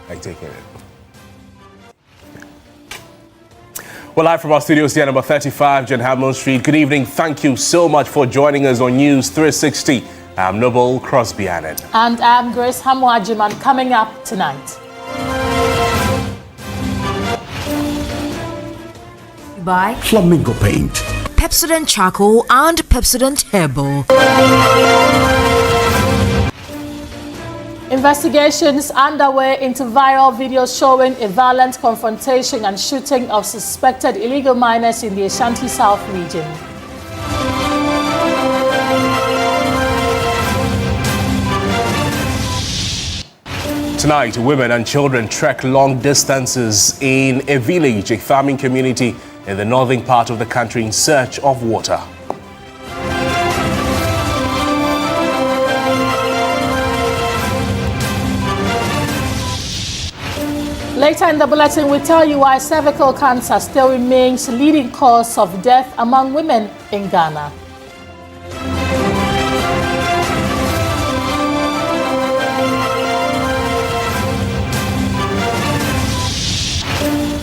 I take it. Well, live from our studios here, number 35, John Hammond Street. Good evening. Thank you so much for joining us on News 360. I'm Noble Crosby Annett. And I'm Grace Hamwajiman. Coming up tonight. By Flamingo Paint, Pepsodent Charcoal and Pepsodent Herbal. Investigations underway into viral videos showing a violent confrontation and shooting of suspected illegal miners in the Ashanti South region. Tonight, women and children trek long distances in a village, a farming community in the northern part of the country in search of water. Later in the bulletin, we tell you why cervical cancer still remains the leading cause of death among women in Ghana.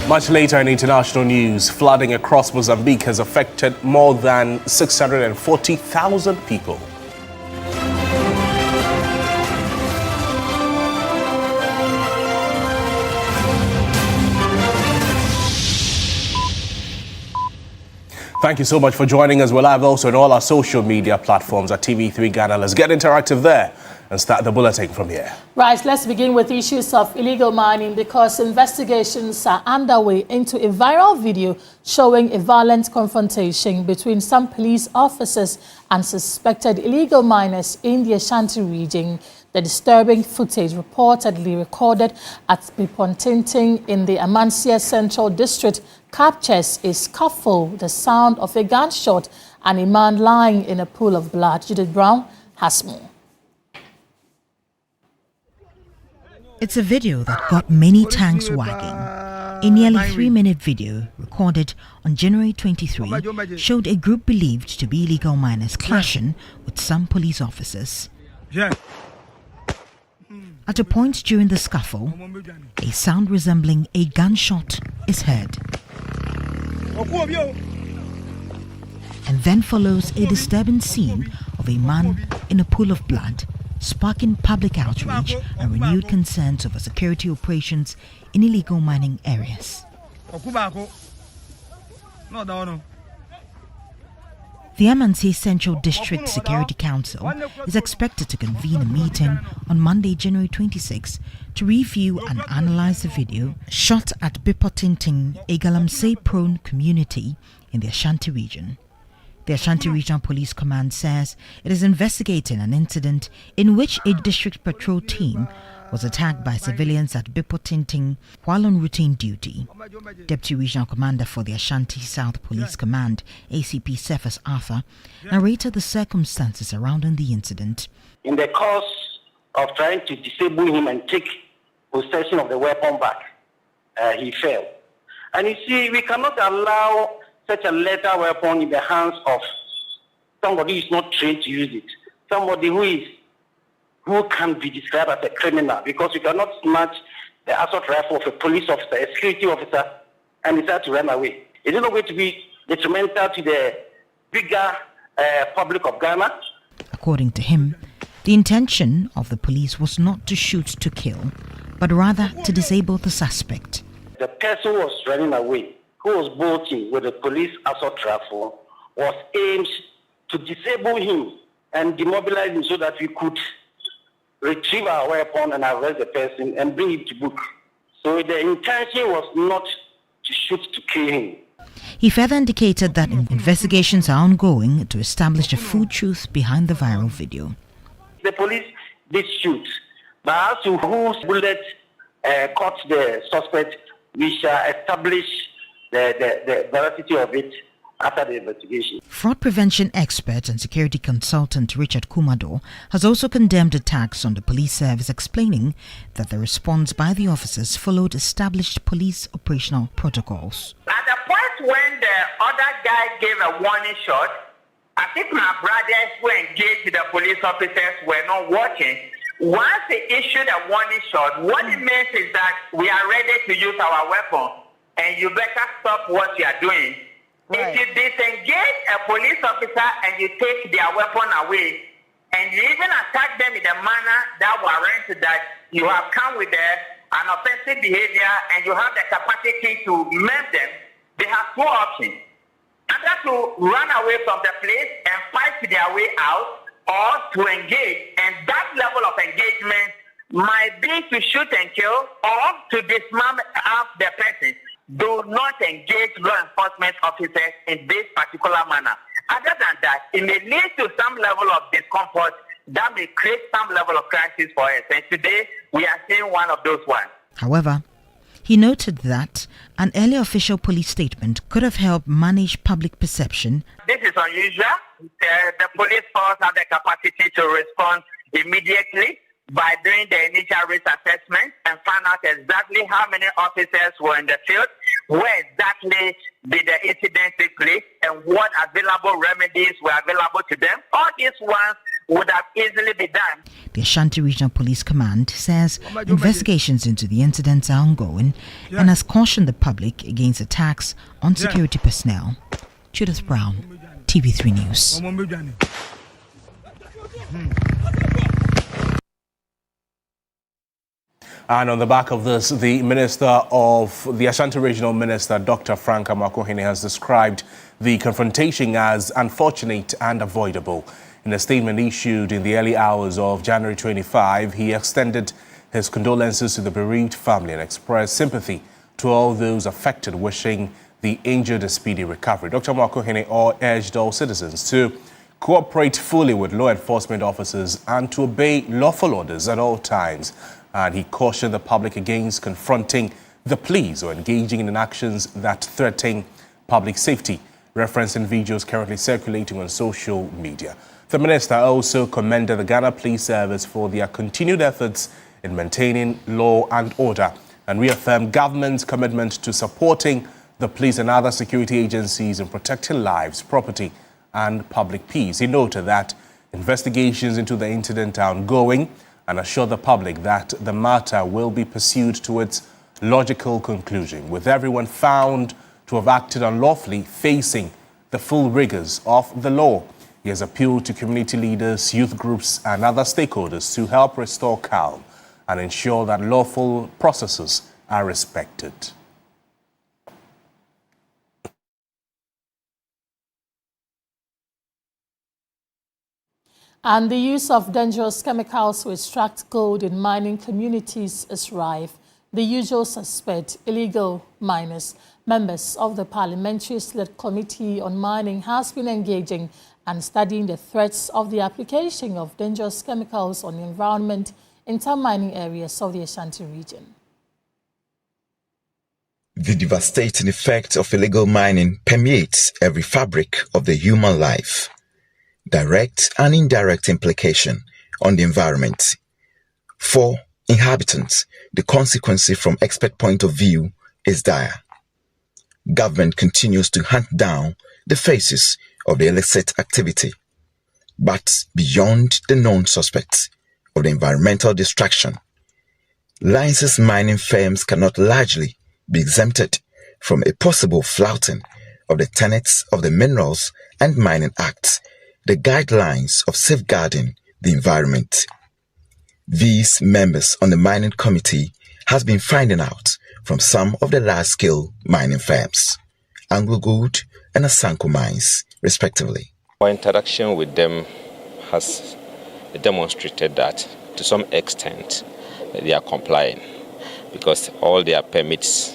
Much later in international news, flooding across Mozambique has affected more than 640,000 people. Thank you so much for joining us. We're live also on all our social media platforms at TV3 Ghana. Let's get interactive there and start the bulletin from here. Right, let's begin with issues of illegal mining because investigations are underway into a viral video showing a violent confrontation between some police officers and suspected illegal miners in the Ashanti region. The disturbing footage reportedly recorded at Bipontinting in the Amansia Central District captures a scuffle, the sound of a gunshot, and a man lying in a pool of blood. Judith Brown has more. It's a video that got many tongues wagging. A nearly 3-minute video recorded on January 23 showed a group believed to be illegal miners clashing with some police officers. At a point during the scuffle, a sound resembling a gunshot is heard. And then follows a disturbing scene of a man in a pool of blood, sparking public outrage and renewed concerns over security operations in illegal mining areas. The Amansia Central District Security Council is expected to convene a meeting on Monday, January 26, to review and analyze the video shot at Bipontinting, a Galamsey-prone community in the Ashanti region. The Ashanti Regional Police Command says it is investigating an incident in which a district patrol team was attacked by civilians at Bipontinting while on routine duty. Deputy Regional Commander for the Ashanti South Police Command, ACP Cephas Arthur, narrated the circumstances surrounding the incident. In the course of trying to disable him and take possession of the weapon back, he fell. And you see, we cannot allow such a lethal weapon in the hands of somebody who is not trained to use it, somebody who can be described as a criminal, because you cannot snatch the assault rifle of a police officer, a security officer, and decide to run away. It is not going to be detrimental to the bigger public of Ghana. According to him, the intention of the police was not to shoot to kill, but rather to disable the suspect. The person who was running away, who was bolting with a police assault rifle, was aimed to disable him and demobilize him so that we could retrieve our weapon and arrest the person and bring him to book. So the intention was not to shoot to kill him. He further indicated that investigations are ongoing to establish the full truth behind the viral video. The police did shoot, but as to whose bullet caught the suspect, we shall establish the veracity of it after the investigation. Fraud prevention expert and security consultant Richard Kumado has also condemned attacks on the police service, explaining that the response by the officers followed established police operational protocols. At the point when the other guy gave a warning shot, I think my brothers who engaged the police officers were not watching. Once they issued a warning shot, what it means is that we are ready to use our weapon, and you better stop what you are doing. Right. If you disengage a police officer and you take their weapon away, and you even attack them in a manner that warrants that you have come with an offensive behavior and you have the capacity to maim them, they have two options. Either to run away from the place and fight their way out, or to engage. And that level of engagement might be to shoot and kill or to disarm the person. Do not engage law enforcement officers in this particular manner. Other than that, it may lead to some level of discomfort that may create some level of crisis for us. And today, we are seeing one of those ones. However, he noted that an early official police statement could have helped manage public perception. This is unusual. The police force have the capacity to respond immediately by doing the initial risk assessment and find out exactly how many officers were in the field, where exactly did the incident take place, and what available remedies were available to them. All these ones would have easily been done. The Ashanti Regional Police Command says investigations into the incidents are ongoing and has cautioned the public against attacks on security personnel. Judith Brown, TV3 News. And on the back of this, the Ashanti Regional Minister, Dr. Frank Amakohene, has described the confrontation as unfortunate and avoidable. In a statement issued in the early hours of January 25, he extended his condolences to the bereaved family and expressed sympathy to all those affected, wishing the injured a speedy recovery. Dr. Amakohene urged all citizens to cooperate fully with law enforcement officers and to obey lawful orders at all times. And he cautioned the public against confronting the police or engaging in actions that threaten public safety, referencing videos currently circulating on social media. The minister also commended the Ghana Police Service for their continued efforts in maintaining law and order and reaffirmed government's commitment to supporting the police and other security agencies in protecting lives, property and public peace. He noted that investigations into the incident are ongoing and assured the public that the matter will be pursued to its logical conclusion, with everyone found to have acted unlawfully facing the full rigors of the law. He has appealed to community leaders, youth groups and other stakeholders to help restore calm and ensure that lawful processes are respected. And the use of dangerous chemicals to extract gold in mining communities is rife. The usual suspect, illegal miners. Members of the Parliamentary Select Committee on Mining has been engaging and studying the threats of the application of dangerous chemicals on the environment in some mining areas of the Ashanti region. The devastating effect of illegal mining permeates every fabric of the human life. Direct and indirect implication on the environment. For inhabitants, the consequences from expert point of view is dire. Government continues to hunt down the faces of the illicit activity. But beyond the known suspects of the environmental destruction, licensed mining firms cannot largely be exempted from a possible flouting of the tenets of the Minerals and Mining Act, the guidelines of safeguarding the environment. These members on the mining committee has been finding out from some of the large-scale mining firms, Anglo Gold and Asanko Mines, respectively. Our interaction with them has demonstrated that to some extent they are complying because all their permits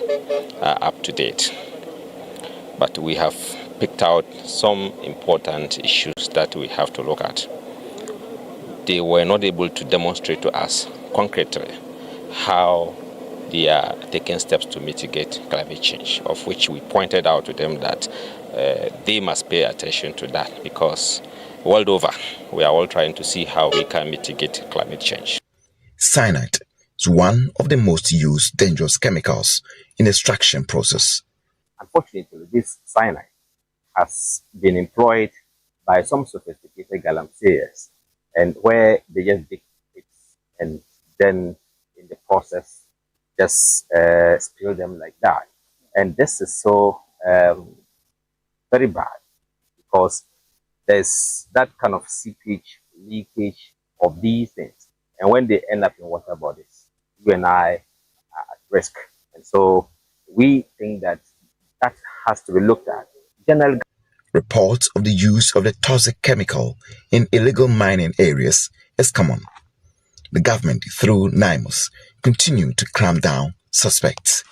are up to date. But we have picked out some important issues that we have to look at. They were not able to demonstrate to us concretely how they are taking steps to mitigate climate change, of which we pointed out to them that they must pay attention to that because world over, we are all trying to see how we can mitigate climate change. Cyanide is one of the most used dangerous chemicals in the extraction process. Unfortunately, this cyanide has been employed by some sophisticated galamseyers, and where they just dig it and then in the process just spill them like that. And this is so very bad because there's that kind of seepage, leakage of these things. And when they end up in water bodies, you and I are at risk. And so we think that that has to be looked at. General Reports of the use of the toxic chemical in illegal mining areas is common. The government, through NIMOS, continue to clamp down suspects.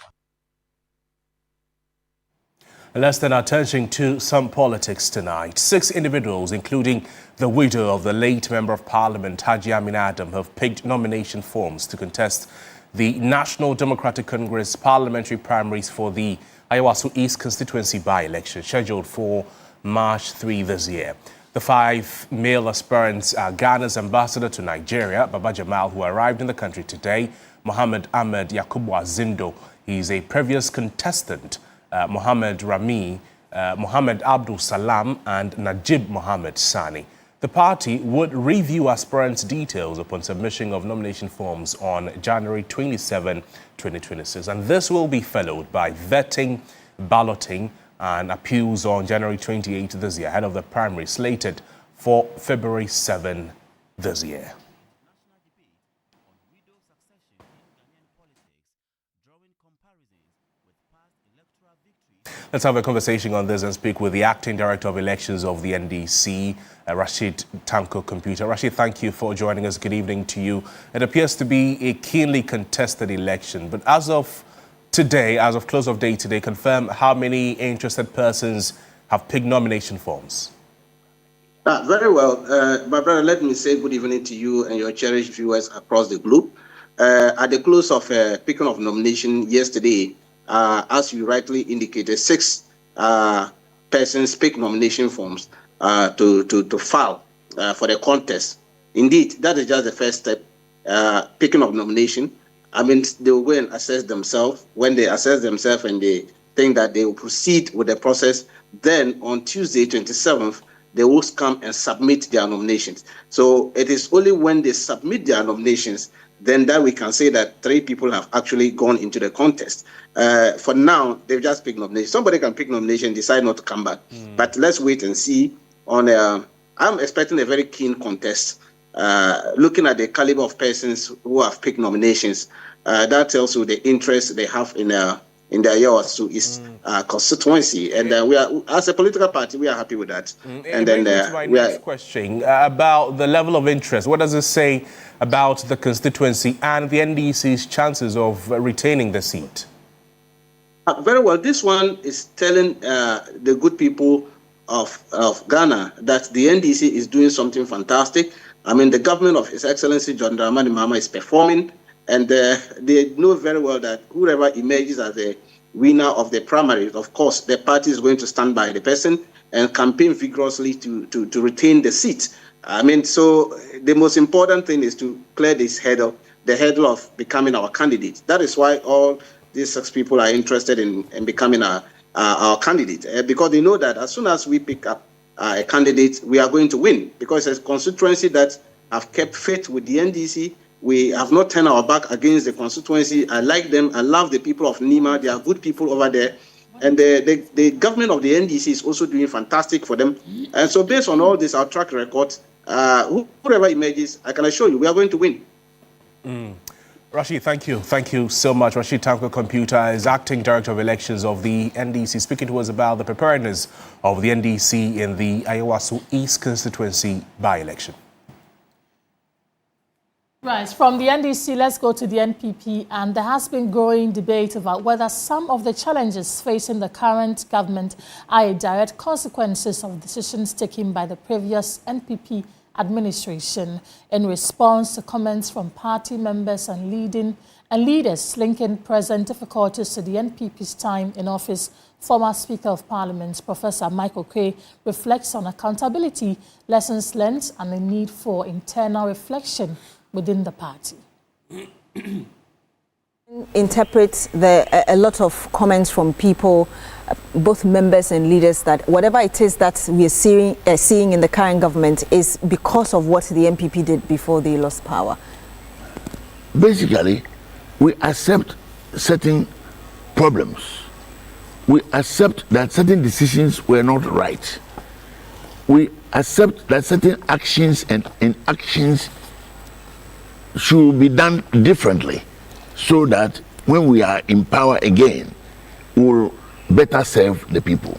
Let's turn our attention to some politics tonight. 6 individuals, including the widow of the late Member of Parliament, Haji Amin Adam, have picked nomination forms to contest the National Democratic Congress parliamentary primaries for the Ayawaso East constituency by-election, scheduled for March 3 this year. The 5 male aspirants are Ghana's ambassador to Nigeria, Baba Jamal, who arrived in the country today, Mohammed Ahmed Yakubu Azindo. He's a previous contestant, Mohammed Rami, Mohammed Abdul Salam, and Najib Mohammed Sani. The party would review aspirants' details upon submission of nomination forms on January 27, 2026. And this will be followed by vetting, balloting, and appeals on January 28 this year, ahead of the primary slated for February 7 this year. Let's have a conversation on this and speak with the Acting Director of Elections of the NDC, Rashid Tanko Computer. Rashid, thank you for joining us. Good evening to you. It appears to be a keenly contested election, but as of today, as of close of day today, confirm how many interested persons have picked nomination forms. Very well. My brother, let me say good evening to you and your cherished viewers across the globe. At the close of picking of nomination yesterday, as you rightly indicated, 6 persons picked nomination forms to file for the contest. Indeed, that is just the first step, picking of nomination. I mean, they will go and assess themselves. When they assess themselves and they think that they will proceed with the process, then on Tuesday, 27th, they will come and submit their nominations. So it is only when they submit their nominations then that we can say that 3 people have actually gone into the contest. For now, they've just picked nomination. Somebody can pick nomination, decide not to come back. But let's wait and see. I'm expecting a very keen contest. Looking at the caliber of persons who have picked nominations, that tells you the interest they have in the Ayawaso East constituency. And we are, as a political party, we are happy with that. And then my next question about the level of interest. What does it say about the constituency and the NDC's chances of retaining the seat? Very well. This one is telling the good people of Ghana that the NDC is doing something fantastic. I mean, the government of His Excellency John Dramani Mahama is performing, and they know very well that whoever emerges as the winner of the primaries, of course, the party is going to stand by the person and campaign vigorously to retain the seat. I mean, so the most important thing is to clear this hurdle, the hurdle of becoming our candidate. That is why all these 6 people are interested in becoming our candidate, because they know that as soon as we pick up a candidate, we are going to win, because it's a constituency that have kept faith with the NDC. We have not turned our back against the constituency. I like them. I love the people of Nima. They are good people over there. And the government of the NDC is also doing fantastic for them. And so based on all this, our track record, whoever emerges, I can assure you, we are going to win. Rashid, thank you. Thank you so much. Rashid Tanko Computer is Acting Director of Elections of the NDC, speaking to us about the preparedness of the NDC in the Ayawaso East constituency by-election. Right, from the NDC, let's go to the NPP, and there has been growing debate about whether some of the challenges facing the current government are a direct consequences of decisions taken by the previous NPP administration. In response to comments from party members and leaders linking present difficulties to the NPP's time in office, former Speaker of Parliament, Professor Michael Kwe, reflects on accountability, lessons learned, and the need for internal reflection within the party. Interpret a lot of comments from people both members and leaders that whatever it is that we are seeing in the current government is because of what the MPP did before they lost power? Basically, we accept certain problems. We accept that certain decisions were not right. We accept that certain actions and inactions should be done differently so that when we are in power again, we'll better serve the people.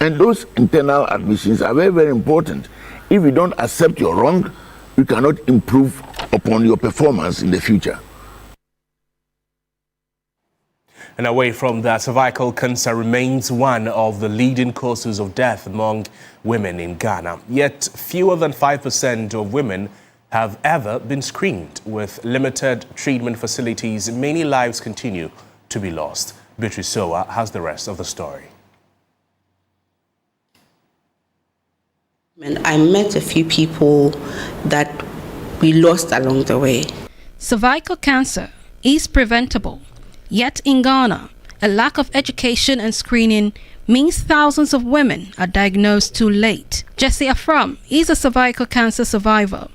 And those internal admissions are very, very important. If you don't accept your wrong, you cannot improve upon your performance in the future. And away from that, cervical cancer remains one of the leading causes of death among women in Ghana. Yet fewer than 5% of women have ever been screened. With limited treatment facilities, many lives continue to be lost. Beatrice Sowa has the rest of the story. And I met a few people that we lost along the way. Cervical cancer is preventable. Yet in Ghana, a lack of education and screening means thousands of women are diagnosed too late. Jessie Afram is a cervical cancer survivor.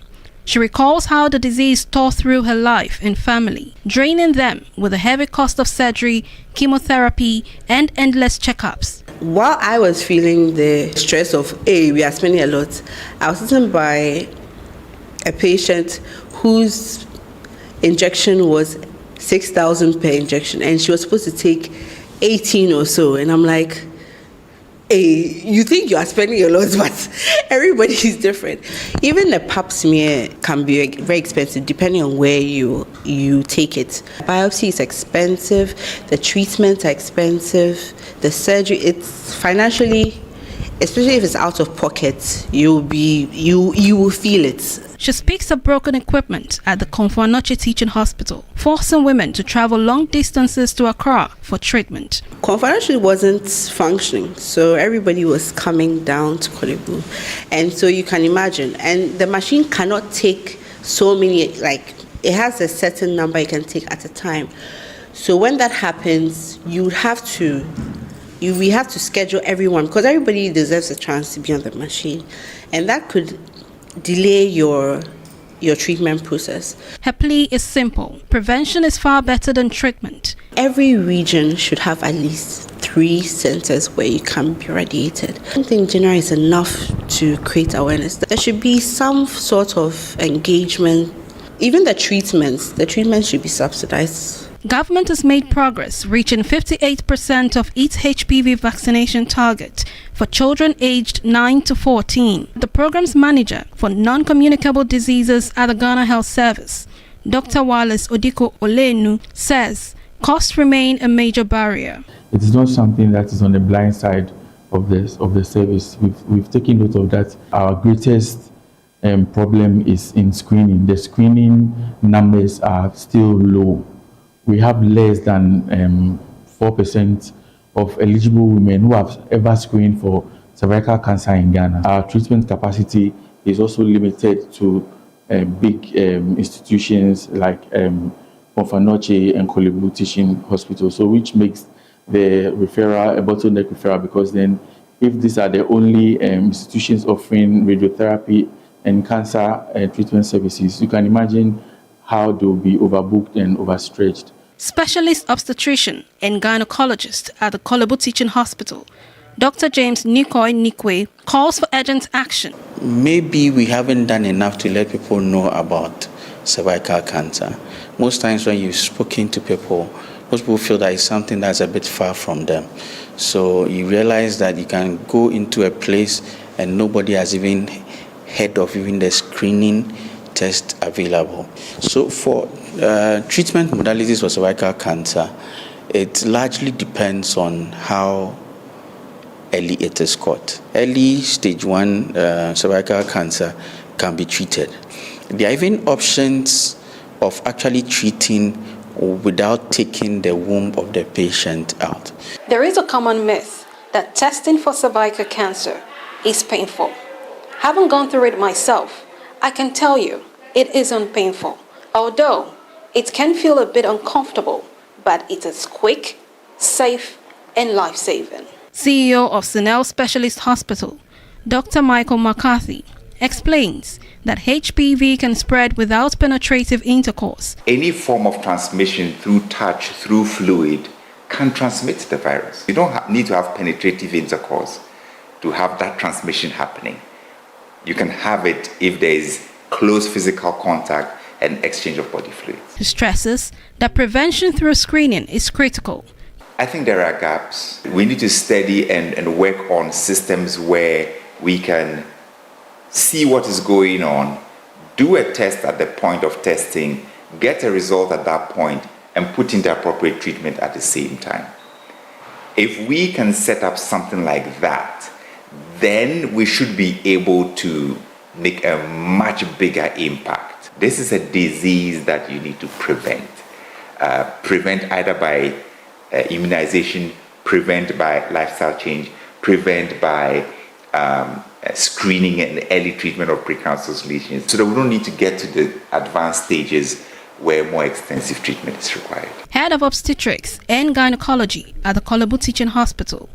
She recalls how the disease tore through her life and family, draining them with the heavy cost of surgery, chemotherapy, and endless checkups. While I was feeling the stress of, hey, we are spending a lot, I was sitting by a patient whose injection was 6,000 per injection, and she was supposed to take 18 or so. And I'm like, hey, you think you are spending a lot, but everybody is different. Even the pap smear can be very expensive depending on where you take it. Biopsy is expensive, the treatments are expensive, the surgery, it's financially, especially if it's out of pocket, you will feel it. She speaks of broken equipment at the Komfo-Anokye Teaching Hospital, forcing women to travel long distances to Accra for treatment. Komfo-Anokye wasn't functioning, so everybody was coming down to Korle Bu. And so you can imagine, and the machine cannot take so many, like it has a certain number it can take at a time. So when that happens, we have to schedule everyone, because everybody deserves a chance to be on the machine, and that could delay your treatment process. Her plea is simple. Prevention is far better than treatment. Every region should have at least 3 centers where you can be radiated. I don't think January is enough to create awareness. There should be some sort of engagement. Even the treatments should be subsidized. Government has made progress, reaching 58% of its HPV vaccination target for children aged 9 to 14. The program's manager for non-communicable diseases at the Ghana Health Service, Dr. Wallace Odiko Olenu, says costs remain a major barrier. It is not something that is on the blind side of the service. We've taken note of that. Our greatest problem is in screening. The screening numbers are still low. We have less than 4% of eligible women who have ever screened for cervical cancer in Ghana. Our treatment capacity is also limited to big institutions like Komfo-Anokye and Korle Bu Teaching Hospital, so which makes the referral a bottleneck referral, because then if these are the only institutions offering radiotherapy and cancer treatment services, you can imagine how they will be overbooked and overstretched. Specialist obstetrician and gynecologist at the Korle Bu Teaching Hospital, Dr. James Nikoi Nikwe, calls for urgent action. Maybe we haven't done enough to let people know about cervical cancer. Most times when you've spoken to people, most people feel that it's something that's a bit far from them. So you realize that you can go into a place and nobody has even heard of even the screening test available. So for treatment modalities for cervical cancer, it largely depends on how early it is caught. Early stage 1 cervical cancer can be treated. There are even options of actually treating without taking the womb of the patient out. There is a common myth that testing for cervical cancer is painful. Having gone through it myself, I can tell you it isn't painful. Although it can feel a bit uncomfortable, but it is quick, safe, and life-saving. CEO of Sinel Specialist Hospital, Dr. Michael McCarthy, explains that HPV can spread without penetrative intercourse. Any form of transmission through touch, through fluid, can transmit the virus. You don't need to have penetrative intercourse to have that transmission happening. You can have it if there is close physical contact and exchange of body fluids. He stresses that prevention through screening is critical. I think there are gaps. We need to study and work on systems where we can see what is going on, do a test at the point of testing, get a result at that point, and put in the appropriate treatment at the same time. If we can set up something like that, then we should be able to make a much bigger impact. This is a disease that you need to prevent. Prevent either by immunization, prevent by lifestyle change, prevent by screening and early treatment of precancerous lesions, so that we don't need to get to the advanced stages where more extensive treatment is required. Head of Obstetrics and Gynecology at the Kolebu Teaching Hospital,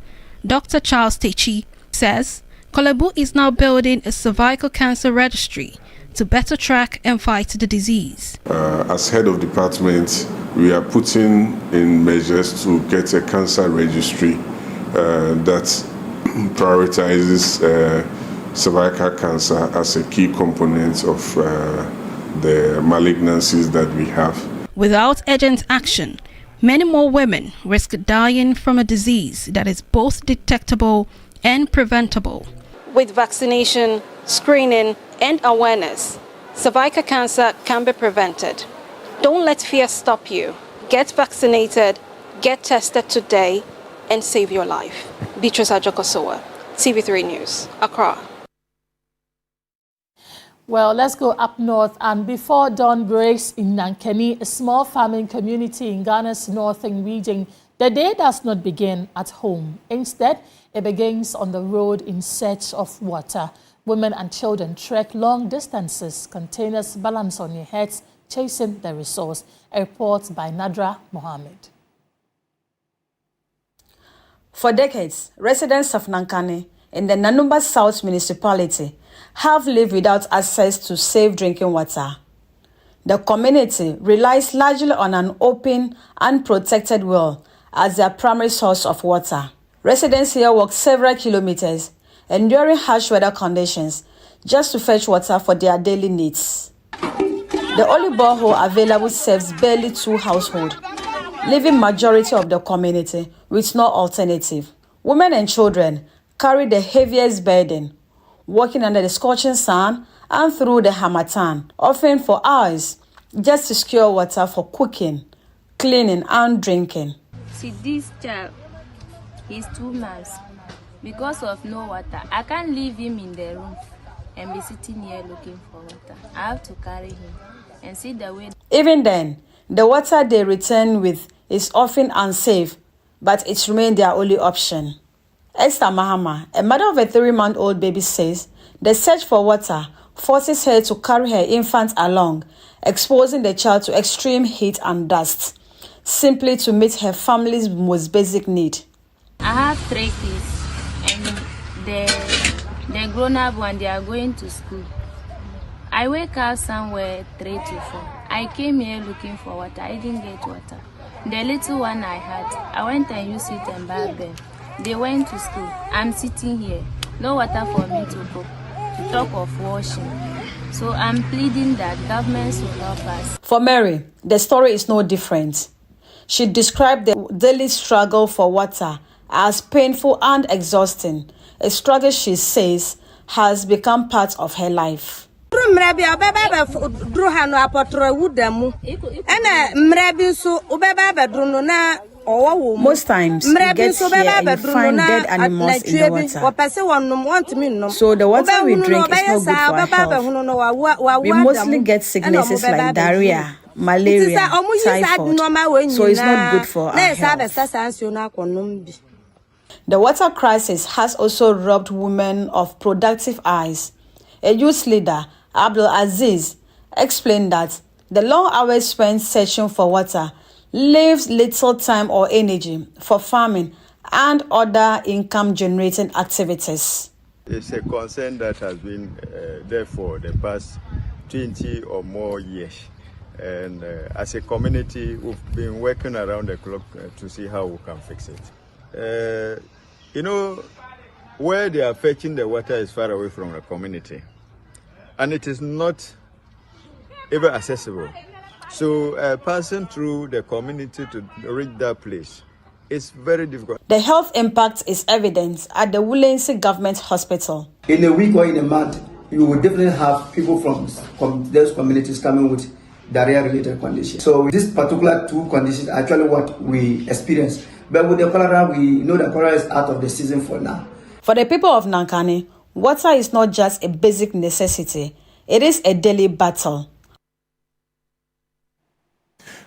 Dr. Charles Techi, says Kolebu is now building a cervical cancer registry to better track and fight the disease. As head of department, we are putting in measures to get a cancer registry that prioritizes cervical cancer as a key component of the malignancies that we have. Without urgent action, many more women risk dying from a disease that is both detectable and preventable. With vaccination, screening, and awareness, cervical cancer can be prevented. Don't let fear stop you. Get vaccinated, get tested today, and save your life. Beatrice Ajokosowa, TV3 News, Accra. Well, let's go up north. And before dawn breaks in Nankeni, a small farming community in Ghana's northern region, the day does not begin at home. Instead, it begins on the road in search of water. Women and children trek long distances, containers balance on their heads, chasing the resource. A report by Nadra Mohammed. For decades, residents of Nankani in the Nanumba South municipality have lived without access to safe drinking water. The community relies largely on an open and protected well as their primary source of water. Residents here walk several kilometers, enduring harsh weather conditions, just to fetch water for their daily needs. The only borehole available serves barely 2 households, leaving majority of the community with no alternative. Women and children carry the heaviest burden, walking under the scorching sun and through the harmattan, often for hours, just to secure water for cooking, cleaning, and drinking. See, this child, he's 2 months. Because of no water, I can't leave him in the room and be sitting here looking for water. I have to carry him and see the way. Even then, the water they return with is often unsafe, but it remains their only option. Esther Mahama, a mother of a 3-month-old baby, says the search for water forces her to carry her infant along, exposing the child to extreme heat and dust, simply to meet her family's most basic need. I have 3 kids, and the grown-up one, they are going to school. I wake up somewhere 3 to 4. I came here looking for water. I didn't get water. The little one I had, I went and used it and back them. They went to school. I'm sitting here. No water for me to cook, to talk of washing. So I'm pleading that governments will help us. For Mary, the story is no different. She described the daily struggle for water as painful and exhausting, a struggle she says has become part of her life. Most times, we get here and find dead animals in the water. So the water we drink is not good for our health. We mostly get sicknesses like diarrhea, malaria, typhoid, so it's not good for our health. The water crisis has also robbed women of productive eyes. A youth leader, Abdul Aziz, explained that the long hours spent searching for water leaves little time or energy for farming and other income-generating activities. It's a concern that has been there for the past 20 or more years. And as a community, we've been working around the clock to see how we can fix it. You know, where they are fetching the water is far away from the community. And it is not even accessible. So passing through the community to reach that place is very difficult. The health impact is evident at the Wulensi Government Hospital. In a week or in a month, you will definitely have people from those communities coming with diarrhea-related conditions. So this particular two conditions are actually what we experience. But with the cholera, we know that cholera is out of the season for now. For the people of Nankani, water is not just a basic necessity, it is a daily battle.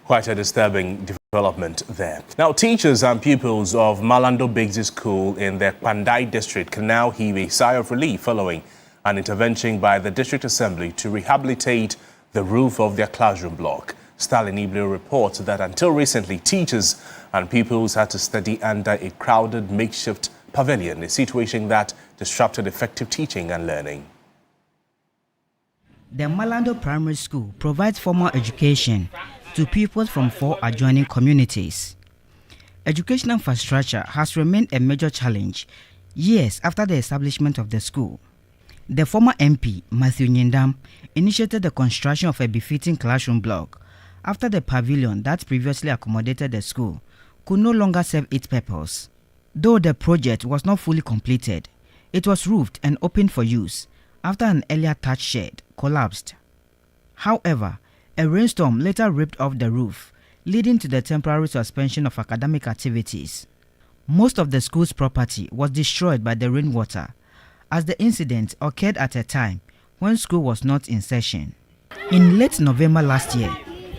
Quite a disturbing development there. Now, teachers and pupils of Malando Biggsy School in the Pandai district can now heave a sigh of relief following an intervention by the district assembly to rehabilitate the roof of their classroom block. Stalin Iblo reports that until recently, teachers and pupils had to study under a crowded makeshift pavilion, a situation that disrupted effective teaching and learning. The Malando Primary School provides formal education to pupils from 4 adjoining communities. Educational infrastructure has remained a major challenge years after the establishment of the school. The former MP, Matthew Nyindam, initiated the construction of a befitting classroom block after the pavilion that previously accommodated the school could no longer serve its purpose. Though the project was not fully completed, it was roofed and opened for use after an earlier thatch shed collapsed. However, a rainstorm later ripped off the roof, leading to the temporary suspension of academic activities. Most of the school's property was destroyed by the rainwater, as the incident occurred at a time when school was not in session. In late November last year,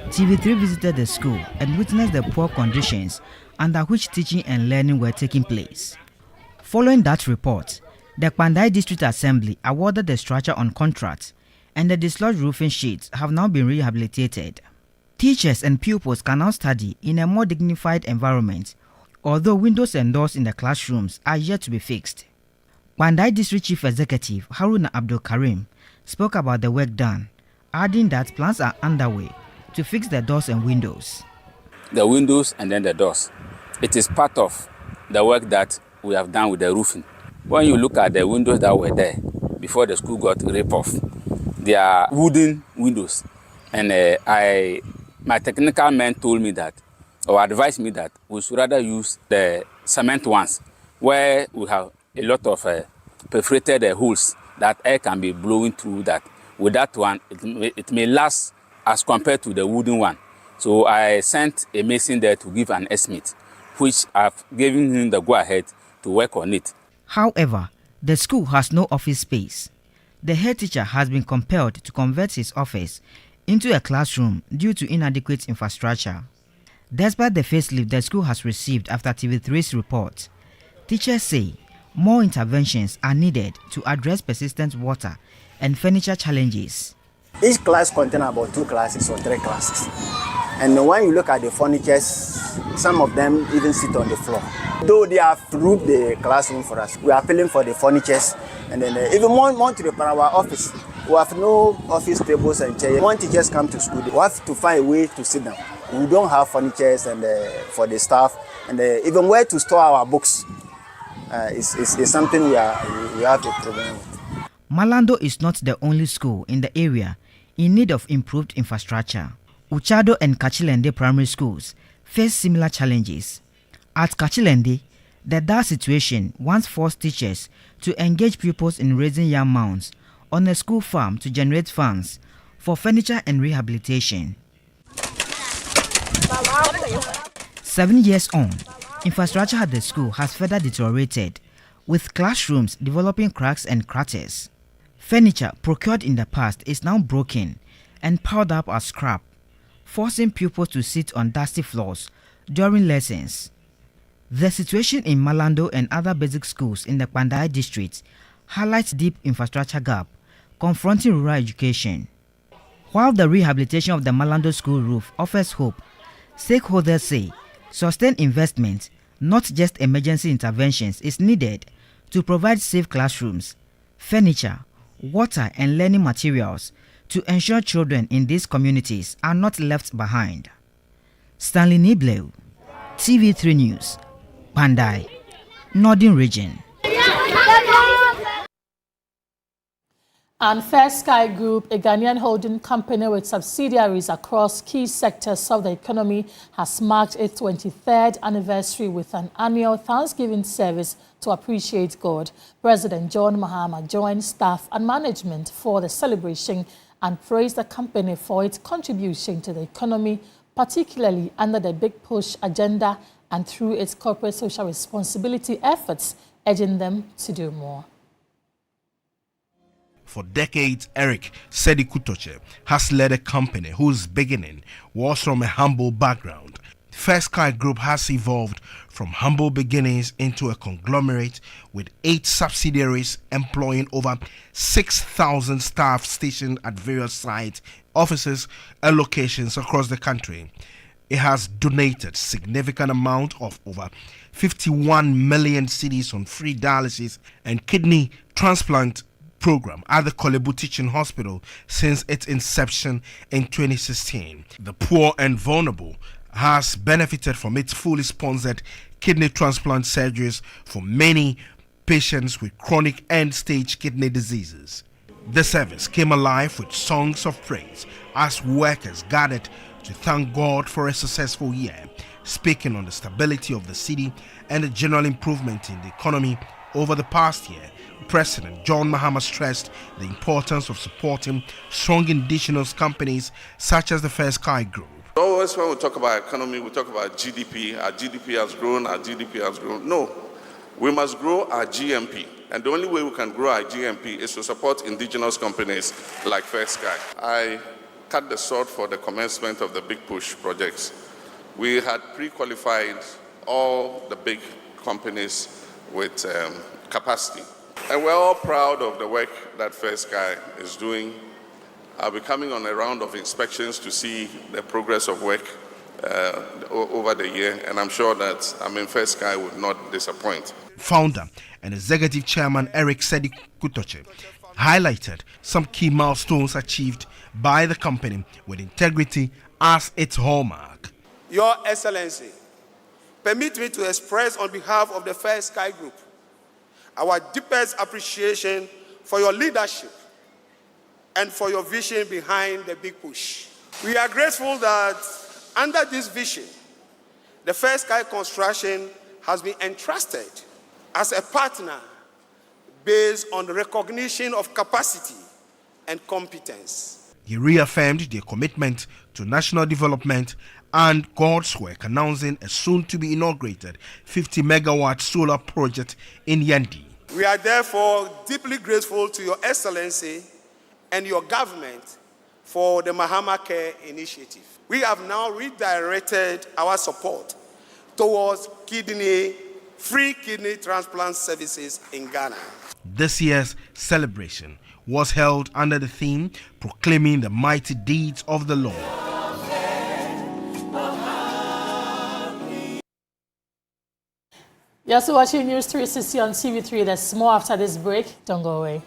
TV3 visited the school and witnessed the poor conditions under which teaching and learning were taking place. Following that report, the Pandai District Assembly awarded the structure on contract, and the dislodged roofing sheets have now been rehabilitated. Teachers and pupils can now study in a more dignified environment, although windows and doors in the classrooms are yet to be fixed. Pandai District Chief Executive Haruna Abdul Karim spoke about the work done, adding that plans are underway to fix the doors and windows. The windows and then the doors. It is part of the work that we have done with the roofing. When you look at the windows that were there before the school got ripped off, they are wooden windows. And my technical man told me that, or advised me that we should rather use the cement ones, where we have a lot of perforated holes that air can be blowing through that. With that one, it may last as compared to the wooden one. So I sent a mason there to give an estimate, which I've given him the go-ahead to work on it. However, the school has no office space. The head teacher has been compelled to convert his office into a classroom due to inadequate infrastructure. Despite the facelift the school has received after TV3's report, teachers say more interventions are needed to address persistent water and furniture challenges. Each class contains about 2 classes or 3 classes. And when you look at the furniture, some of them even sit on the floor. Though they have roofed the classroom for us, we are paying for the furniture. And then even more to the our office, we have no office tables and chairs. When teachers come to school, we have to find a way to sit down. We don't have furniture and for the staff, and even where to store our books is something we have a problem with. Malando is not the only school in the area in need of improved infrastructure. Uchado and Kachilende primary schools face similar challenges. At Kachilende, the dire situation once forced teachers to engage pupils in raising young mounds on a school farm to generate funds for furniture and rehabilitation. 7 years on, infrastructure at the school has further deteriorated, with classrooms developing cracks and craters. Furniture procured in the past is now broken and piled up as scrap, forcing pupils to sit on dusty floors during lessons. The situation in Malando and other basic schools in the Pandai district highlights deep infrastructure gap confronting rural education. While the rehabilitation of the Malando school roof offers hope, stakeholders say sustained investment Not just emergency interventions is needed to provide safe classrooms, furniture, water and learning materials to ensure children in these communities are not left behind. Stanley Nibleu, TV3 News, Pandai, Northern Region. And Fair Sky Group, a Ghanaian holding company with subsidiaries across key sectors of the economy, has marked its 23rd anniversary with an annual Thanksgiving service to appreciate God. President John Mahama joined staff and management for the celebration and praised the company for its contribution to the economy, particularly under the Big Push agenda and through its corporate social responsibility efforts, urging them to do more. For decades, Eric Sedi Kutoche has led a company whose beginning was from a humble background. Fair Sky Group has evolved from humble beginnings into a conglomerate with 8 subsidiaries employing over 6,000 staff stationed at various sites, offices, and locations across the country. It has donated significant amount of over 51 million cedis on free dialysis and kidney transplant program at the Kolebu Teaching Hospital since its inception in 2016. The poor and vulnerable has benefited from its fully sponsored kidney transplant surgeries for many patients with chronic end-stage kidney diseases. The service came alive with songs of praise as workers gathered to thank God for a successful year, speaking on the stability of the city and the general improvement in the economy over the past year. President John Mahama stressed the importance of supporting strong indigenous companies such as the Fair Sky Group. Always when we talk about economy, we talk about GDP. Our GDP has grown, our GDP has grown. No, we must grow our GMP. And the only way we can grow our GMP is to support indigenous companies like Fair Sky. I cut the sword for the commencement of the Big Push projects. We had pre-qualified all the big companies with capacity. And we're all proud of the work that Fair Sky is doing. I'll be coming on a round of inspections to see the progress of work over the year, and I'm sure that Fair Sky would not disappoint. Founder and Executive Chairman Eric Sedi Kutoche highlighted some key milestones achieved by the company with integrity as its hallmark. Your Excellency, permit me to express on behalf of the Fair Sky Group our deepest appreciation for your leadership and for your vision behind the Big Push. We are grateful that under this vision, the Fair Sky Construction has been entrusted as a partner based on the recognition of capacity and competence. He reaffirmed their commitment to national development and God's work, announcing a soon-to-be inaugurated 50-megawatt solar project in Yendi. We are therefore deeply grateful to Your Excellency and your government for the Mahama Care Initiative. We have now redirected our support towards free kidney transplant services in Ghana. This year's celebration was held under the theme proclaiming the mighty deeds of the Lord. You're also watching News 360 on TV3. There's more after this break. Don't go away.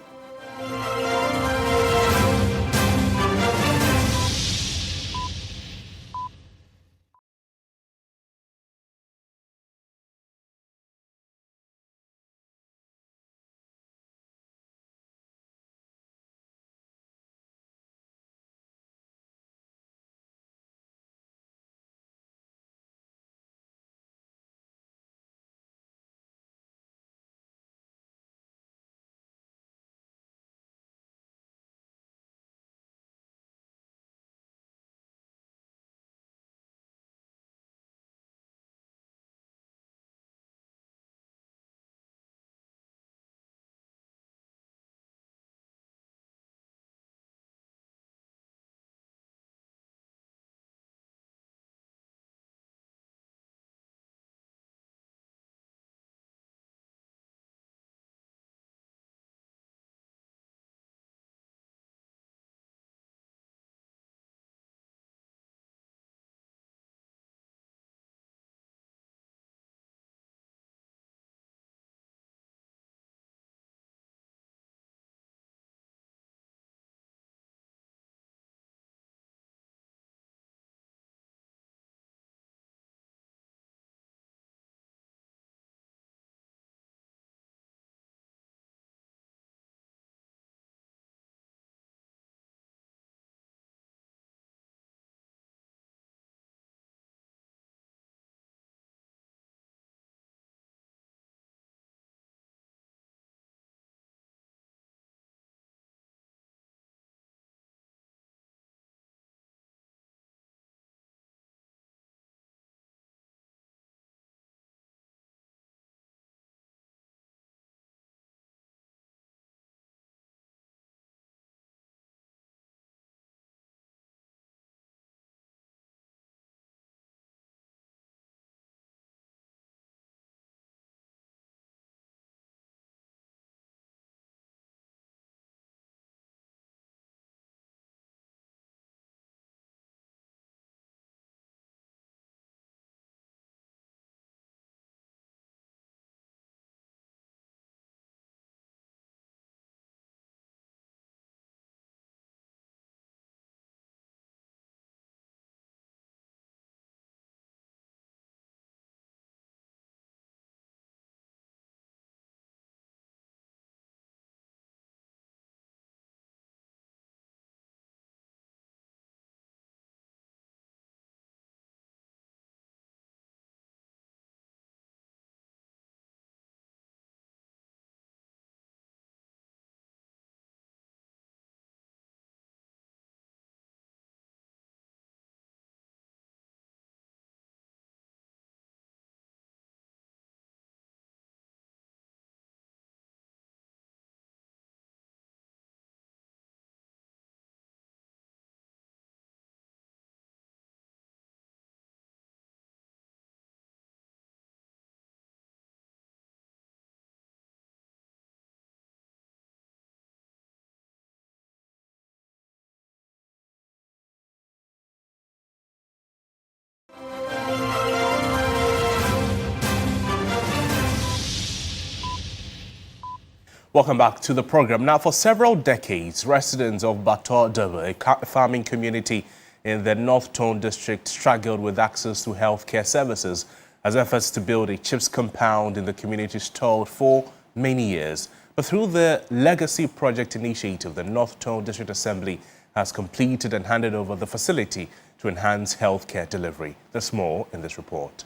Welcome back to the program. Now, for several decades, residents of Bato Debe, a farming community in the North Tone district, struggled with access to healthcare services as efforts to build a CHIPS compound in the community stalled for many years. But through the Legacy Project initiative, the North Tone District Assembly has completed and handed over the facility to enhance healthcare delivery. There's more in this report.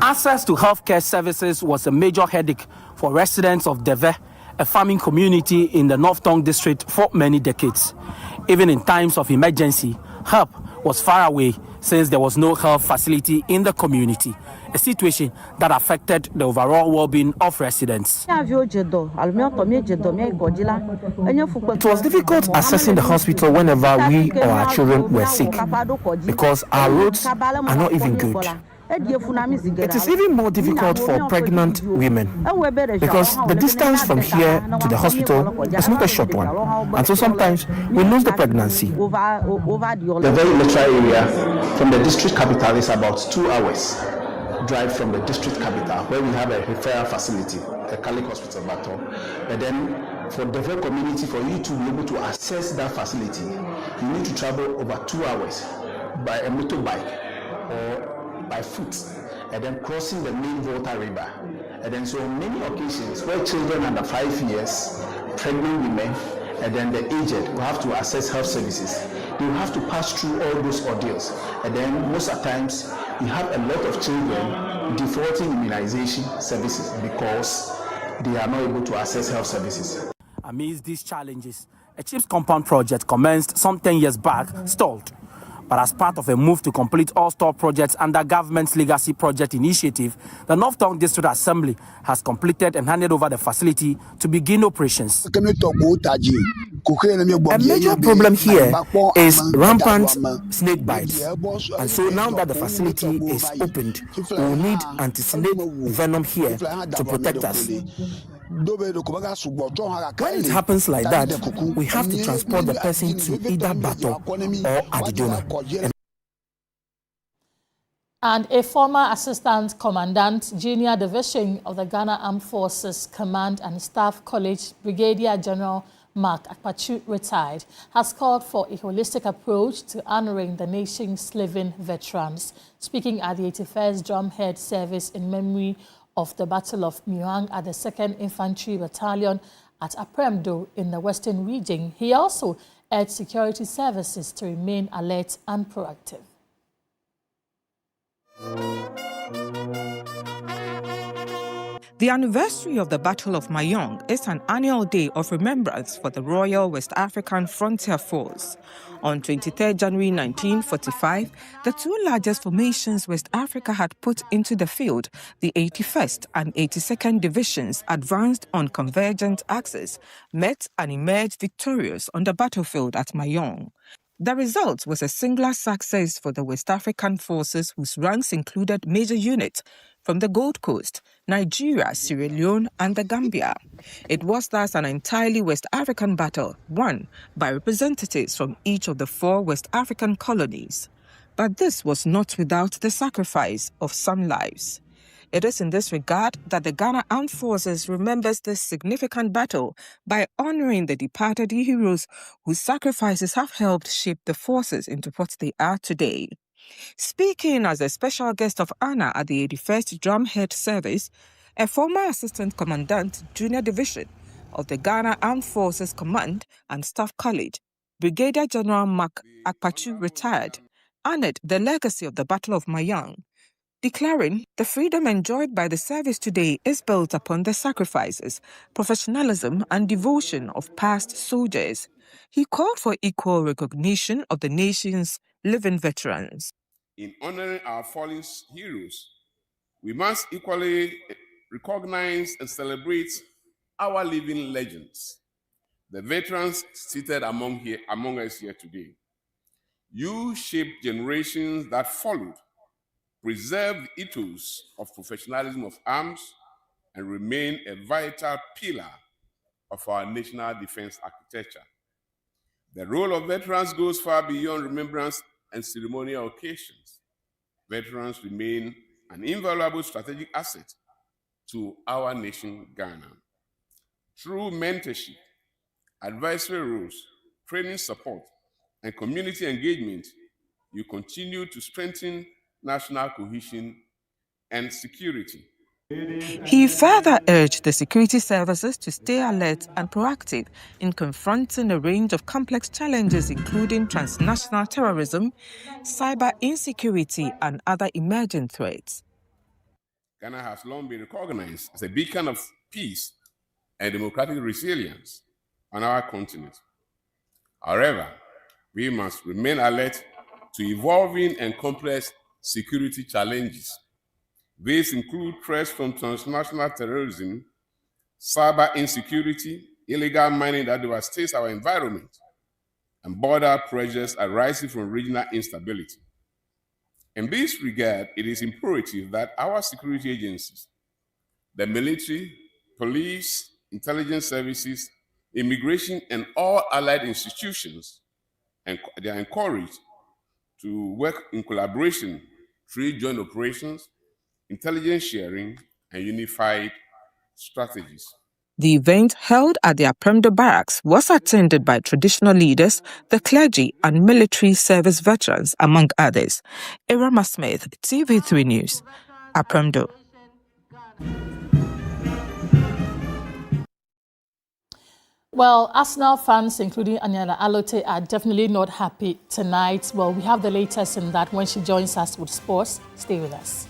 Access to healthcare services was a major headache for residents of Deve, a farming community in the North Tong district for many decades. Even in times of emergency, help was far away since there was no health facility in the community, a situation that affected the overall well-being of residents. It was difficult accessing the hospital whenever we or our children were sick because our roads are not even good. It is even more difficult for pregnant women because the distance from here to the hospital is not a short one, and so sometimes we lose the pregnancy. The very metro area from the district capital is about 2 hours drive from the district capital, where we have a referral facility, the Catholic Hospital Bato. But then for the very community, for you to be able to access that facility, you need to travel over 2 hours by a motorbike or by foot, and then crossing the main Volta River. And then so on many occasions where children under 5 years, pregnant women, and then the aged will have to access health services. They will have to pass through all those ordeals. And then most of the times, you have a lot of children defaulting immunization services because they are not able to access health services. Amidst these challenges, a CHIPS compound project commenced some 10 years back stalled. But as part of a move to complete all store projects under government's Legacy Project initiative, the North Tong District Assembly has completed and handed over the facility to begin operations. A major problem here is rampant snake bites. And so now that the facility is opened, we will need anti-snake venom here to protect us. When it happens like that, we have to transport the person to either Bato or Adidona. And a former Assistant Commandant, Junior Division of the Ghana Armed Forces Command and Staff College, Brigadier General Mark Akpachu, retired, has called for a holistic approach to honoring the nation's living veterans. Speaking at the 81st Drumhead Service in memory of the Battle of Muang at the 2nd Infantry Battalion at Apremdo in the Western region, he also urged security services to remain alert and proactive. The anniversary of the Battle of Mayong is an annual day of remembrance for the Royal West African Frontier Force. On 23 January 1945, the two largest formations West Africa had put into the field, the 81st and 82nd Divisions, advanced on convergent axes, met and emerged victorious on the battlefield at Mayong. The result was a singular success for the West African forces, whose ranks included major units from the Gold Coast, Nigeria, Sierra Leone, and the Gambia. It was thus an entirely West African battle, won by representatives from each of the 4 West African colonies. But this was not without the sacrifice of some lives. It is in this regard that the Ghana Armed Forces remembers this significant battle by honoring the departed heroes whose sacrifices have helped shape the forces into what they are today. Speaking as a special guest of honor at the 81st Drumhead Service, a former Assistant Commandant, Junior Division of the Ghana Armed Forces Command and Staff College, Brigadier General Mark Akpachu, retired, honored the legacy of the Battle of Mayang, declaring the freedom enjoyed by the service today is built upon the sacrifices, professionalism, and devotion of past soldiers. He called for equal recognition of the nation's living veterans. In honoring our fallen heroes, we must equally recognize and celebrate our living legends, the veterans seated among us here today. You shaped generations that followed, preserved the ethos of professionalism of arms, and remain a vital pillar of our national defense architecture. The role of veterans goes far beyond remembrance and ceremonial occasions. Veterans remain an invaluable strategic asset to our nation, Ghana. Through mentorship, advisory roles, training support, and community engagement, you continue to strengthen national cohesion and security. He further urged the security services to stay alert and proactive in confronting a range of complex challenges, including transnational terrorism, cyber insecurity, and other emerging threats. Ghana has long been recognized as a beacon of peace and democratic resilience on our continent. However, we must remain alert to evolving and complex security challenges. These include threats from transnational terrorism, cyber insecurity, illegal mining that devastates our environment, and border pressures arising from regional instability. In this regard, it is imperative that our security agencies, the military, police, intelligence services, immigration, and all allied institutions, and they are encouraged to work in collaboration through joint operations, intelligence sharing, and unified strategies. The event held at the Apremdo Barracks was attended by traditional leaders, the clergy, and military service veterans, among others. Irama Smith, TV3 News, Apremdo. Well, Arsenal fans, including Anyala Alote, are definitely not happy tonight. Well, we have the latest in that when she joins us with sports. Stay with us.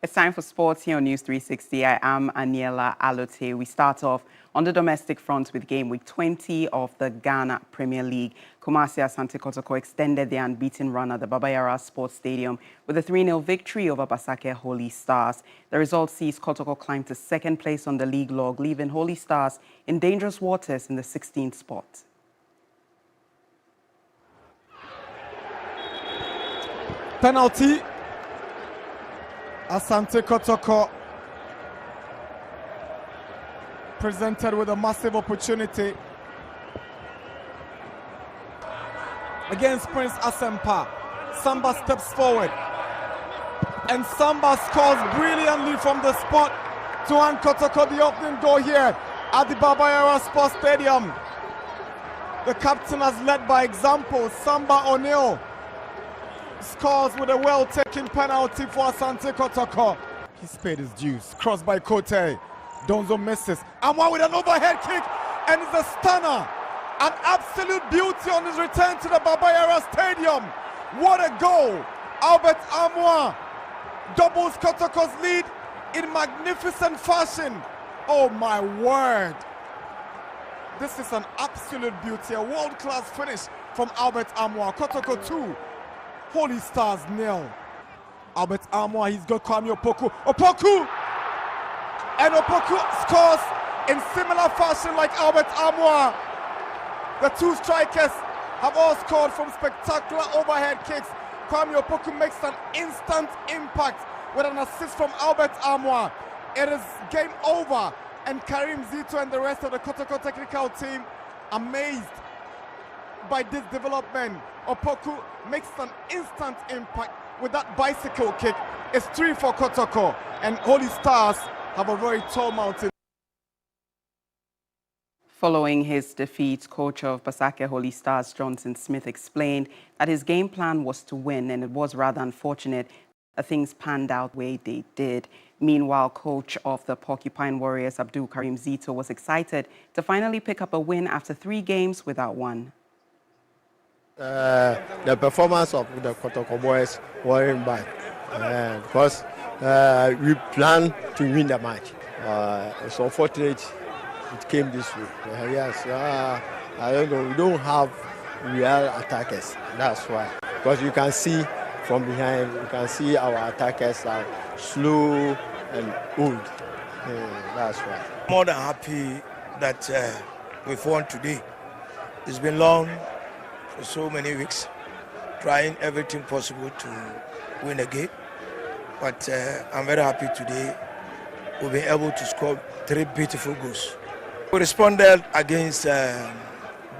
It's time for sports here on News 360. I am Aniela Alote. We start off on the domestic front with game week 20 of the Ghana Premier League. Kumasi Asante Kotoko extended their unbeaten run at the Baba Yara Sports Stadium with a 3-0 victory over Basake Holy Stars. The result sees Kotoko climb to second place on the league log, leaving Holy Stars in dangerous waters in the 16th spot. Penalty. Asante Kotoko presented with a massive opportunity against Prince Asempa. Samba steps forward and Samba scores brilliantly from the spot to earn Kotoko the opening goal here at the Baba Yara Sports Stadium. The captain has led by example. Samba O'Neill scores with a well-taken penalty for Asante Kotoko. He's paid his dues. Crossed by Kote. Donzo misses. Amwa with an overhead kick, and it's a stunner. An absolute beauty on his return to the Baba Yara Stadium. What a goal! Albert Amwa doubles Kotoko's lead in magnificent fashion. Oh my word! This is an absolute beauty, a world-class finish from Albert Amwa. Kotoko 2. Holy Stars 0. Albert Amwa, he's got Kwame Opoku. Opoku! And Opoku scores in similar fashion like Albert Amwa. The two strikers have all scored from spectacular overhead kicks. Kwame Opoku makes an instant impact with an assist from Albert Amwa. It is game over, and Karim Zito and the rest of the Kotoko technical team amazed by this development. Opoku makes an instant impact with that bicycle kick. It's 3 for Kotoko, and Holy Stars have a very tall mountain. Following his defeat, coach of Basake Holy Stars, Johnson Smith, explained that his game plan was to win, and it was rather unfortunate that things panned out the way they did. Meanwhile, coach of the Porcupine Warriors, Abdul Karim Zito, was excited to finally pick up a win after 3 games without one. The performance of the Kotoko boys weren't bad because we planned to win the match. It's unfortunate it came this way. Yes, I don't know. We don't have real attackers. That's why. Because you can see from behind, you can see our attackers are slow and old. That's why. More than happy that we've won today. It's been long. For so many weeks, trying everything possible to win a game. But I'm very happy today we've been able to score 3 beautiful goals. We responded against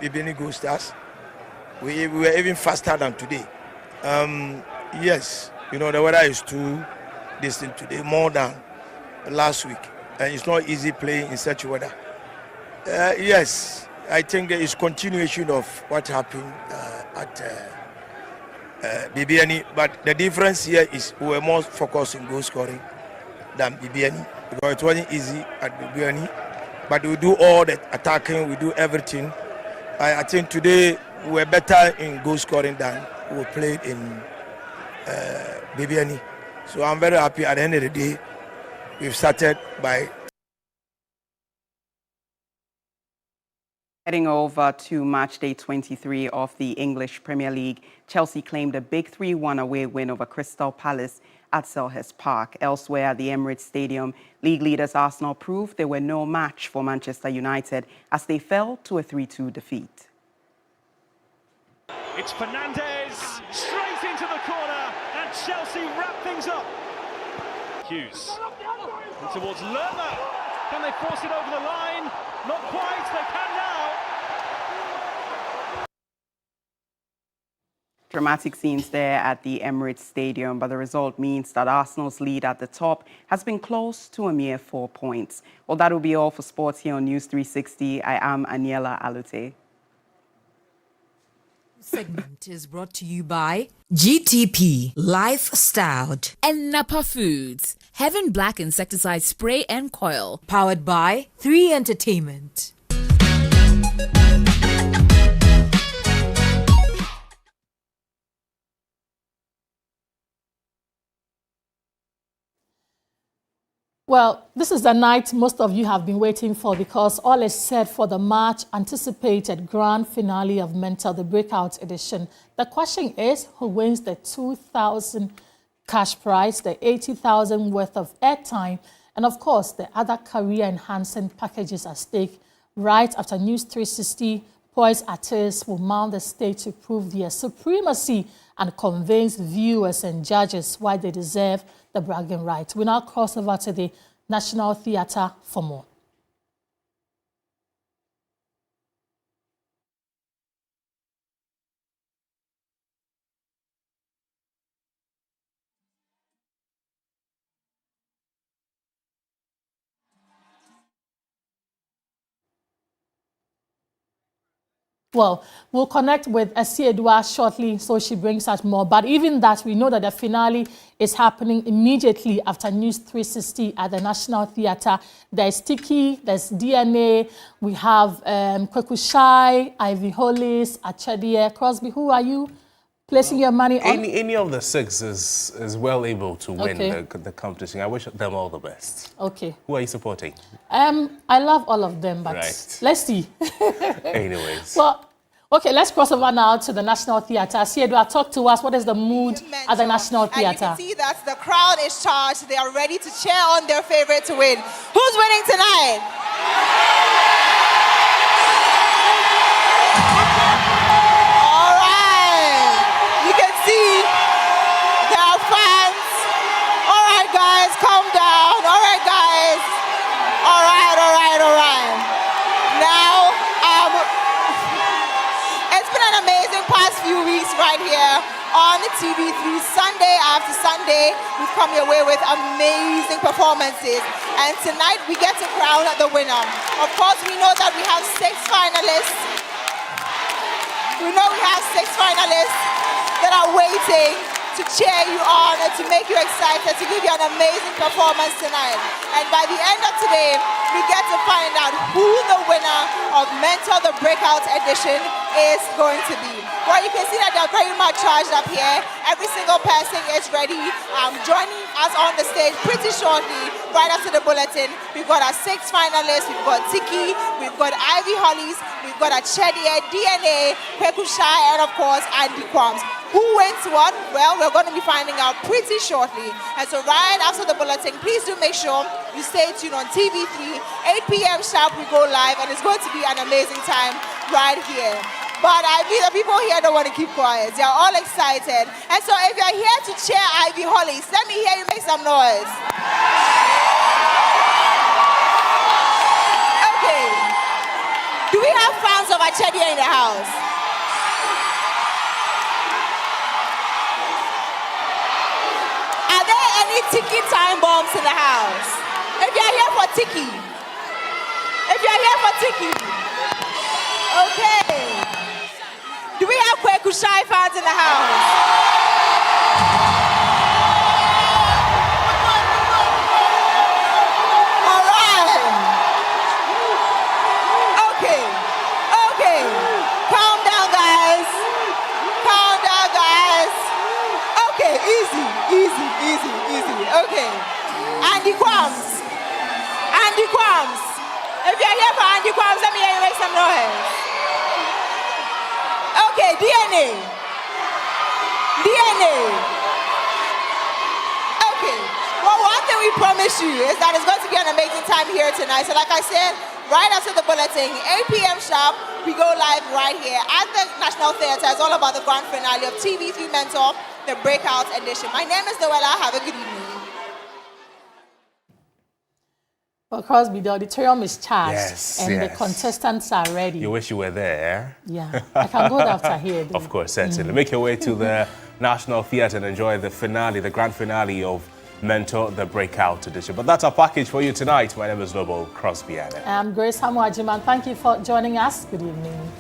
Bibini Gold Stars. We were even faster than today. Yes, you know, the weather is too distant today, more than last week. And it's not easy playing in such weather. Yes. I think it's continuation of what happened at Bibiani, but the difference here is we were more focused on goal scoring than Bibiani because it wasn't easy at Bibiani, but we do all the attacking, we do everything. I think today we were better in goal scoring than we played in Bibiani. So I'm very happy at the end of the day, we've started by Heading over to match day 23 of the English Premier League, Chelsea claimed a big 3-1 away win over Crystal Palace at Selhurst Park. Elsewhere at the Emirates Stadium, league leaders Arsenal proved they were no match for Manchester United as they fell to a 3-2 defeat. It's Fernandes straight into the corner, and Chelsea wrap things up. Hughes and towards Lerma. Can they force it over the line? Not quite. They can now. Dramatic scenes there at the Emirates Stadium, but the result means that Arsenal's lead at the top has been close to a mere 4 points. Well, that will be all for sports here on News 360. I am Aniela Alute. Segment is brought to you by GTP Lifestyled and Napa Foods, Heaven Black Insecticide Spray and Coil, powered by 3 Entertainment. Well, this is the night most of you have been waiting for because all is set for the much anticipated grand finale of Mentor, the Breakout Edition. The question is, who wins the 2,000 cash prize, the 80,000 worth of airtime, and of course, the other career-enhancing packages at stake. Right after News 360, poised artists will mount the stage to prove their supremacy and convince viewers and judges why they deserve the bragging right. We now cross over to the National Theatre for more. Well, we'll connect with Esiedua shortly so she brings us more. But even that, we know that the finale is happening immediately after News 360 at the National Theatre. There's Tiki, there's DNA, we have Kwekushai, Ivy Hollis, Achedie, Crosby. Who are you placing your money on? Any of the six is well able to win the competition. I wish them all the best. Okay. Who are you supporting? I love all of them, but let's see. Anyways. Well, okay, let's cross over now to the National Theatre. Siedua, talk to us. What is the mood at the National Theatre? And you can see that the crowd is charged. They are ready to cheer on their favorite to win. Who's winning tonight? All right. You can see there are fans. All right, guys, calm down. All right, guys. All right, all right, all right. Now, it's been an amazing past few weeks right here on TV3. Sunday after Sunday, we've come your way with amazing performances. And tonight, we get to crown the winner. Of course, we know that we have 6 finalists. We know we have 6 finalists that are waiting to cheer you on and to make you excited, to give you an amazing performance tonight. And by the end of today, we get to find out who the winner of Mentor the Breakout Edition is going to be. Well, you can see that they're very much charged up here. Every single person is ready. Joining us on the stage pretty shortly, right after the bulletin, we've got our 6 finalists. We've got Tiki, we've got Ivy Hollis, we've got Achedie, DNA, Kwekushai, and of course, Andy Kwams. Who wins what? Well, we're going to be finding out pretty shortly. And so right after the bulletin, please do make sure you stay tuned on TV3. 8 p.m. sharp, we go live, and it's going to be an amazing time right here. But the people here don't want to keep quiet. They're all excited. And so if you're here to cheer Ivy Hollis, let me hear you make some noise. Okay. Do we have fans of Achedie in the house? Are there any Tiki time bombs in the house? If you're here for Tiki. If you're here for Tiki. Okay. Do we have Kwekushai fans in the house? All right. Okay. Okay. Calm down, guys. Calm down, guys. Okay, easy, easy, easy, easy. Okay. Andy Kwams. Andy Kwams. If you're here for Andy Kwams, let me hear you make some noise. Okay, DNA. DNA. Okay. Well, one thing we promise you is that it's going to be an amazing time here tonight. So like I said, right after the bulletin, 8 p.m. sharp, we go live right here at the National Theatre. It's all about the grand finale of TV3 Mentor, the Breakout Edition. My name is Noella. Have a good evening. Well, Crosby, the auditorium is charged, and yes. the contestants are ready. You wish you were there. Yeah, I can go after here. Of course, certainly. Make your way to the National Theatre and enjoy the finale, the grand finale of Mentor, the Breakout Edition. But that's our package for you tonight. My name is Noble Crosby. I'm Grace Hamuajiman. Thank you for joining us. Good evening.